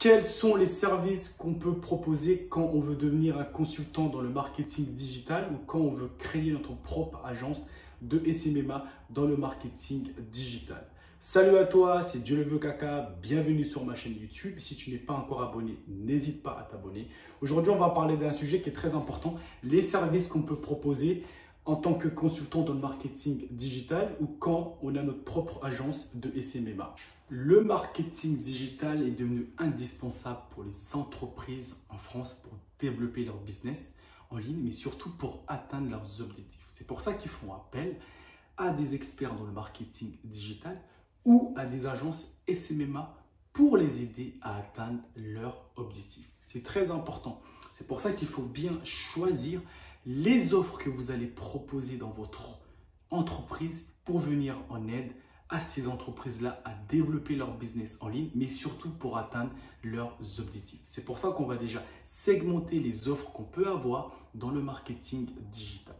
Quels sont les services qu'on peut proposer quand on veut devenir un consultant dans le marketing digital ou quand on veut créer notre propre agence de SMMA dans le marketing digital? Salut à toi, c'est Dieu le veut Kaka, bienvenue sur ma chaîne YouTube. Si tu n'es pas encore abonné, n'hésite pas à t'abonner. Aujourd'hui, on va parler d'un sujet qui est très important, les services qu'on peut proposer en tant que consultant dans le marketing digital ou quand on a notre propre agence de SMMA. Le marketing digital est devenu indispensable pour les entreprises en France pour développer leur business en ligne, mais surtout pour atteindre leurs objectifs. C'est pour ça qu'ils font appel à des experts dans le marketing digital ou à des agences SMMA pour les aider à atteindre leurs objectifs. C'est très important. C'est pour ça qu'il faut bien choisir les offres que vous allez proposer dans votre entreprise pour venir en aide à ces entreprises-là à développer leur business en ligne, mais surtout pour atteindre leurs objectifs. C'est pour ça qu'on va déjà segmenter les offres qu'on peut avoir dans le marketing digital.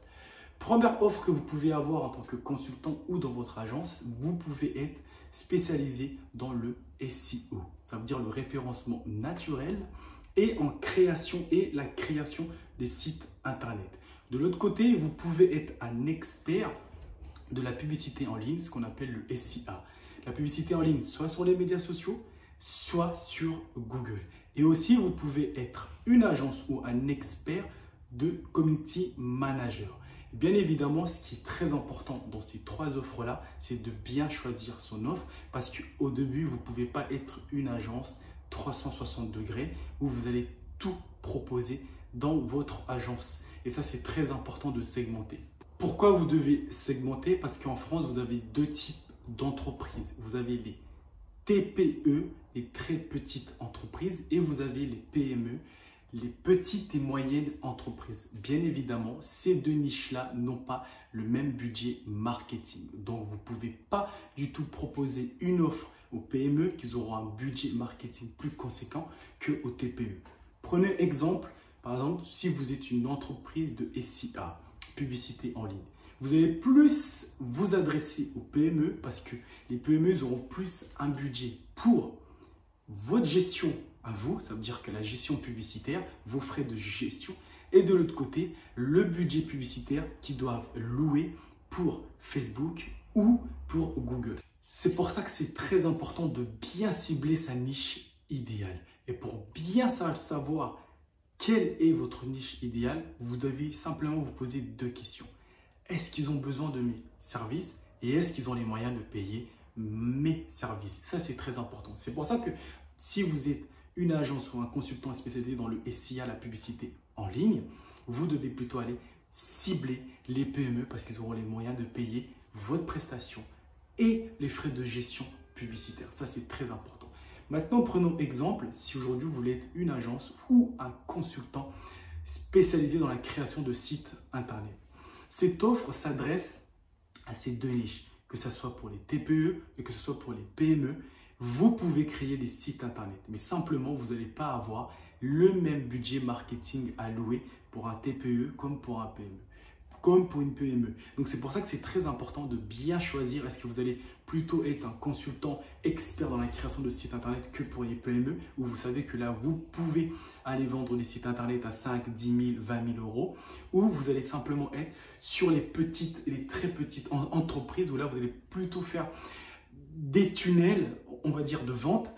Première offre que vous pouvez avoir en tant que consultant ou dans votre agence, vous pouvez être spécialisé dans le SEO. Ça veut dire le référencement naturel et en création et la création des sites internet. De l'autre côté, vous pouvez être un expert de la publicité en ligne, ce qu'on appelle le SIA. La publicité en ligne, soit sur les médias sociaux, soit sur Google. Et aussi, vous pouvez être une agence ou un expert de community manager. Bien évidemment, ce qui est très important dans ces trois offres-là, c'est de bien choisir son offre parce qu'au début, vous ne pouvez pas être une agence 360 degrés où vous allez tout proposer dans votre agence. Et ça, c'est très important de segmenter. Pourquoi vous devez segmenter? Parce qu'en France, vous avez deux types d'entreprises. Vous avez les TPE, les très petites entreprises, et vous avez les PME, les petites et moyennes entreprises. Bien évidemment, ces deux niches-là n'ont pas le même budget marketing. Donc, vous ne pouvez pas du tout proposer une offre aux PME qui auront un budget marketing plus conséquent qu'aux TPE. Prenez exemple, par exemple, si vous êtes une entreprise de SIA, publicité en ligne. Vous allez plus vous adresser aux PME parce que les PME auront plus un budget pour votre gestion à vous, ça veut dire que la gestion publicitaire, vos frais de gestion, et de l'autre côté, le budget publicitaire qu'ils doivent louer pour Facebook ou pour Google. C'est pour ça que c'est très important de bien cibler sa niche idéale. Et pour bien savoir quelle est votre niche idéale, vous devez simplement vous poser deux questions. Est-ce qu'ils ont besoin de mes services et est-ce qu'ils ont les moyens de payer mes services? Ça, c'est très important. C'est pour ça que si vous êtes une agence ou un consultant spécialisé dans le SIA, la publicité en ligne, vous devez plutôt aller cibler les PME parce qu'ils auront les moyens de payer votre prestation et les frais de gestion publicitaire. Ça, c'est très important. Maintenant, prenons exemple, si aujourd'hui vous voulez être une agence ou un consultant spécialisé dans la création de sites internet. Cette offre s'adresse à ces deux niches, que ce soit pour les TPE et que ce soit pour les PME. Vous pouvez créer des sites internet, mais simplement, vous n'allez pas avoir le même budget marketing à louer pour un TPE comme pour un PME, comme pour une PME. Donc, c'est pour ça que c'est très important de bien choisir. Est-ce que vous allez plutôt être un consultant expert dans la création de sites internet que pour les PME, où vous savez que là, vous pouvez aller vendre des sites internet à 5, 10 000, 20 000 euros, ou vous allez simplement être sur les petites et les très petites entreprises, où là, vous allez plutôt faire des tunnels, on va dire, de vente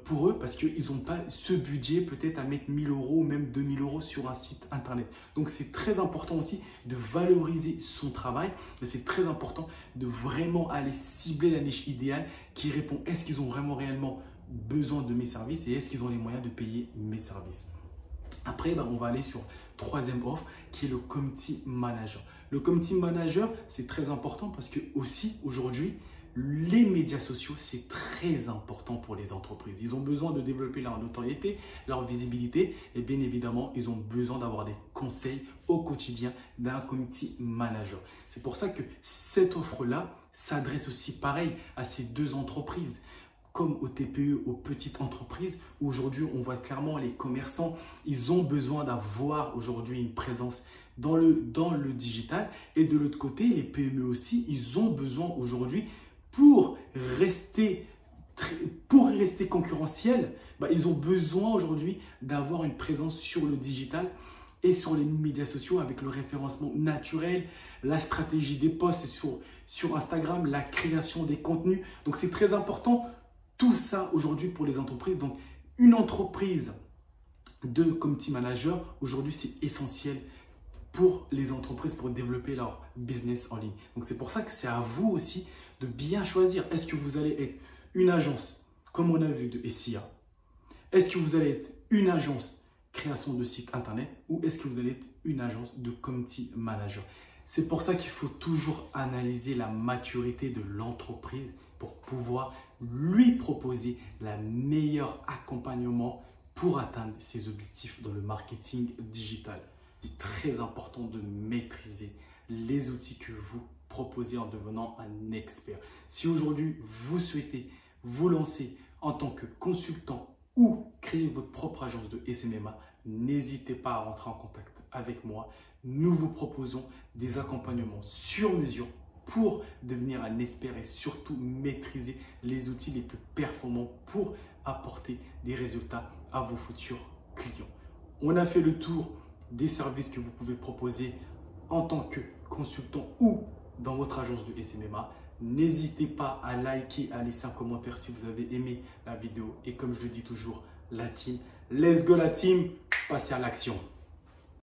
pour eux parce qu'ils n'ont pas ce budget peut-être à mettre 1000 euros ou même 2000 euros sur un site internet. Donc, c'est très important aussi de valoriser son travail et c'est très important de vraiment aller cibler la niche idéale qui répond est-ce qu'ils ont vraiment réellement besoin de mes services et est-ce qu'ils ont les moyens de payer mes services. Après, on va aller sur troisième offre qui est le community manager. Le community manager, c'est très important parce que aussi aujourd'hui, les médias sociaux, c'est très important pour les entreprises. Ils ont besoin de développer leur notoriété, leur visibilité et bien évidemment, ils ont besoin d'avoir des conseils au quotidien d'un community manager. C'est pour ça que cette offre-là s'adresse aussi pareil à ces deux entreprises comme aux TPE, aux petites entreprises. Aujourd'hui, on voit clairement les commerçants, ils ont besoin d'avoir aujourd'hui une présence dans le digital. Et de l'autre côté, les PME aussi, ils ont besoin aujourd'hui pour rester pour rester concurrentiels, ils ont besoin aujourd'hui d'avoir une présence sur le digital et sur les médias sociaux avec le référencement naturel, la stratégie des posts sur Instagram, la création des contenus. Donc, c'est très important tout ça aujourd'hui pour les entreprises. Donc, une entreprise de community manager, aujourd'hui, c'est essentiel pour les entreprises pour développer leur business en ligne. Donc, c'est pour ça que c'est à vous aussi de bien choisir. Est-ce que vous allez être une agence, comme on a vu, de SIA? Est-ce que vous allez être une agence création de site internet ou est-ce que vous allez être une agence de community manager? C'est pour ça qu'il faut toujours analyser la maturité de l'entreprise pour pouvoir lui proposer le meilleur accompagnement pour atteindre ses objectifs dans le marketing digital. C'est très important de maîtriser les outils que vous proposez en devenant un expert. Si aujourd'hui vous souhaitez vous lancer en tant que consultant ou créer votre propre agence de SMMA, n'hésitez pas à rentrer en contact avec moi. Nous vous proposons des accompagnements sur mesure pour devenir un expert et surtout maîtriser les outils les plus performants pour apporter des résultats à vos futurs clients. On a fait le tour des services que vous pouvez proposer en tant que consultant ou dans votre agence de SMMA. N'hésitez pas à liker, à laisser un commentaire si vous avez aimé la vidéo. Et comme je le dis toujours, la team, let's go la team, passez à l'action.